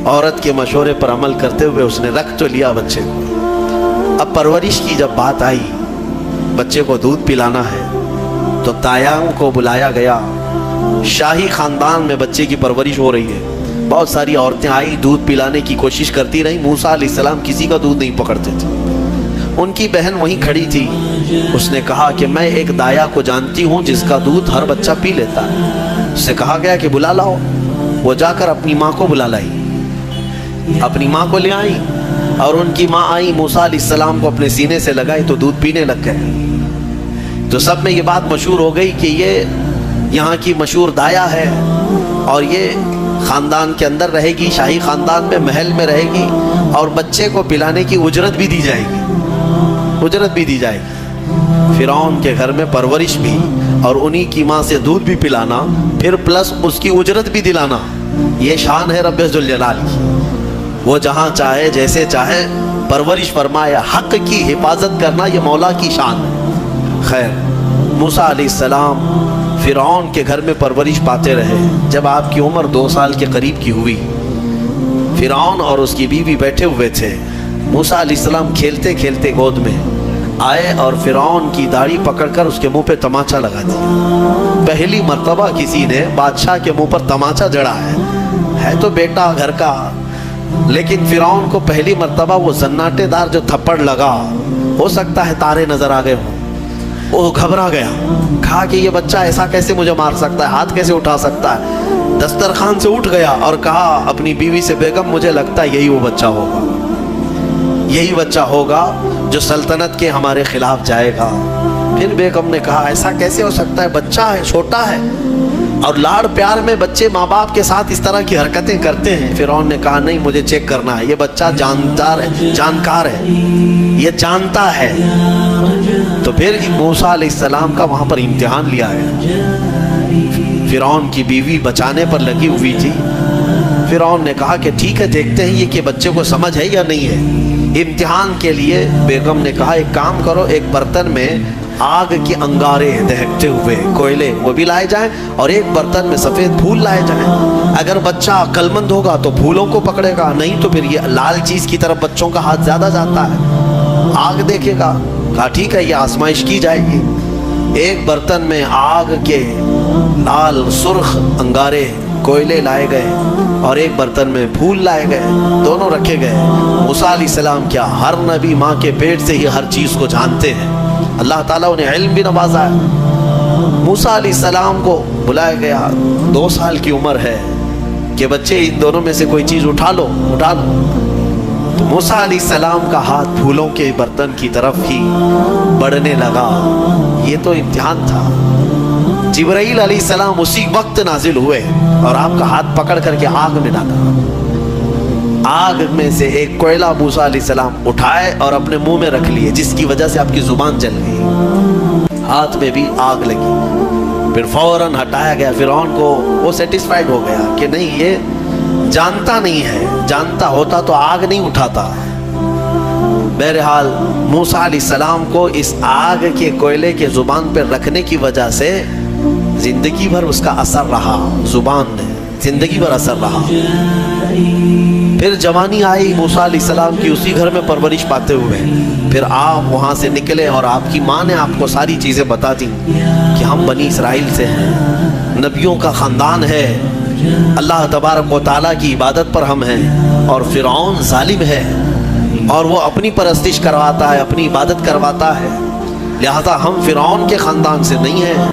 عورت کے مشورے پر عمل کرتے ہوئے اس نے رکھ تو لیا بچے کو۔ اب پرورش کی جب بات آئی، بچے کو دودھ پلانا ہے، تو دایاں کو بلایا گیا۔ شاہی خاندان میں بچے کی پرورش ہو رہی ہے، بہت ساری عورتیں آئی، دودھ پلانے کی کوشش کرتی رہی۔ موسیٰ علیہ السلام کسی کا دودھ نہیں پکڑتے تھے۔ ان کی بہن وہیں کھڑی تھی، اس نے کہا کہ میں ایک دایا کو جانتی ہوں جس کا دودھ ہر بچہ پی لیتا ہے۔ اس سے کہا گیا کہ بلا لاؤ۔ وہ جا کر اپنی ماں کو بلا لائی، اپنی ماں کو لے آئی، اور ان کی ماں آئی، موسیٰ علیہ السلام کو اپنے سینے سے لگائی تو دودھ پینے لگ گئے۔ تو سب میں یہ بات مشہور ہو گئی کہ یہ یہاں کی مشہور دایا ہے، اور یہ خاندان کے اندر رہے گی، شاہی خاندان میں محل میں رہے گی، اور بچے کو پلانے کی اجرت بھی دی جائے گی، اجرت بھی دی جائے گی۔ فرعون کے گھر میں پرورش بھی اور انہی کی ماں سے دودھ بھی پلانا، پھر پلس اس کی اجرت بھی دلانا، یہ شان ہے رب ذوالجلال کی۔ وہ جہاں چاہے جیسے چاہے پرورش فرمائے، حق کی حفاظت کرنا یہ مولا کی شان ہے۔ خیر، موسیٰ علیہ السلام فرعون کے گھر میں پرورش پاتے رہے۔ جب آپ کی عمر 2 سال کے قریب کی ہوئی، فرعون اور اس کی بیوی بیٹھے ہوئے تھے۔ موسیٰ علیہ السلام کھیلتے کھیلتے گود میں آئے اور فرعون کی داڑھی پکڑ کر اس کے منہ پہ تماچا لگا دیا۔ پہلی مرتبہ کسی نے بادشاہ کے منہ پر تماچا جڑا ہے تو بیٹا گھر کا، لیکن فرعون کو پہلی مرتبہ وہ زناٹے دار جو تھپڑ لگا، ہو سکتا ہے تارے نظر آ گئے ہوں، وہ گھبرا گیا، کہا کہ یہ بچہ ایسا کیسے مجھے مار سکتا ہے، ہاتھ کیسے اٹھا سکتا ہے۔ دسترخوان سے اٹھ گیا اور کہا اپنی بیوی سے، بیگم مجھے لگتا ہے یہی وہ بچہ ہوگا، یہی بچہ ہوگا جو سلطنت کے ہمارے خلاف جائے گا۔ پھر بیگم نے کہا ایسا کیسے ہو سکتا ہے، بچہ ہے، چھوٹا ہے، اور لاڑ پیار میں بچے ماں باپ کے ساتھ اس طرح کی حرکتیں کرتے ہیں۔ فرعون نے کہا نہیں، مجھے چیک کرنا ہے، یہ بچہ جاندار ہے، جانکار ہے، یہ جانتا ہے۔ تو پھر موسیٰ علیہ السلام کا وہاں پر امتحان لیا ہے۔ فرعون کی بیوی بچانے پر لگی ہوئی تھی۔ فرعون نے کہا کہ ٹھیک ہے، دیکھتے ہیں یہ کہ بچے کو سمجھ ہے یا نہیں ہے۔ امتحان کے لیے بیگم نے کہا ایک کام کرو، ایک برتن میں آگ کے انگارے دہکتے ہوئے کوئلے وہ بھی لائے جائیں، اور ایک برتن میں سفید پھول لائے جائیں۔ اگر بچہ عقل مند ہوگا تو پھولوں کو پکڑے گا، نہیں تو پھر یہ لال چیز کی طرف بچوں کا ہاتھ زیادہ جاتا ہے، آگ دیکھے گا۔ کہا ٹھیک ہے، یہ آزمائش کی جائے گی۔ ایک برتن میں آگ کے لال سرخ انگارے کوئلے لائے گئے، اور ایک برتن میں پھول لائے گئے، دونوں رکھے گئے۔ موسیٰ علیہ السلام کیا، ہر نبی ماں کے پیٹ سے ہی ہر چیز کو جانتے ہیں، اللہ تعالیٰ انہیں علم بھی نوازا ہے۔ موسیٰ علیہ السلام کو بلایا گیا، 2 سال کی عمر ہے، کہ بچے ان دونوں میں سے کوئی چیز اٹھا لو، اٹھا لو۔ تو موسیٰ علیہ السلام کا ہاتھ پھولوں کے برتن کی طرف ہی بڑھنے لگا۔ یہ تو امتحان تھا۔ جبرائیل علیہ السلام اسی وقت نازل ہوئے اور آپ کا ہاتھ پکڑ کر کے آگ میں ڈالا۔ آگ میں سے ایک کوئلہ موسیٰ علیہ السلام اٹھائے اور اپنے منہ میں رکھ لیے، جس کی وجہ سے آپ کی زبان جل گئی، ہاتھ میں بھی آگ لگی۔ پھر فوراً ہٹایا گیا۔ فرعون کو وہ سیٹسفائیڈ ہو گیا کہ نہیں، یہ جانتا نہیں ہے، جانتا ہوتا تو آگ نہیں اٹھاتا۔ بہرحال موسیٰ علیہ السلام کو اس آگ کے کوئلے کے زبان پر رکھنے کی وجہ سے زندگی بھر اس کا اثر رہا، زبان نے زندگی بھر اثر رہا۔ پھر جوانی آئی موسیٰ علیہ السلام کی، اسی گھر میں پرورش پاتے ہوئے۔ پھر آپ وہاں سے نکلے اور آپ کی ماں نے آپ کو ساری چیزیں بتا دیں کہ ہم بنی اسرائیل سے ہیں، نبیوں کا خاندان ہے، اللہ تبارک و تعالیٰ کی عبادت پر ہم ہیں، اور فرعون ظالم ہے اور وہ اپنی پرستش کرواتا ہے، اپنی عبادت کرواتا ہے، لہذا ہم فرعون کے خاندان سے نہیں ہیں۔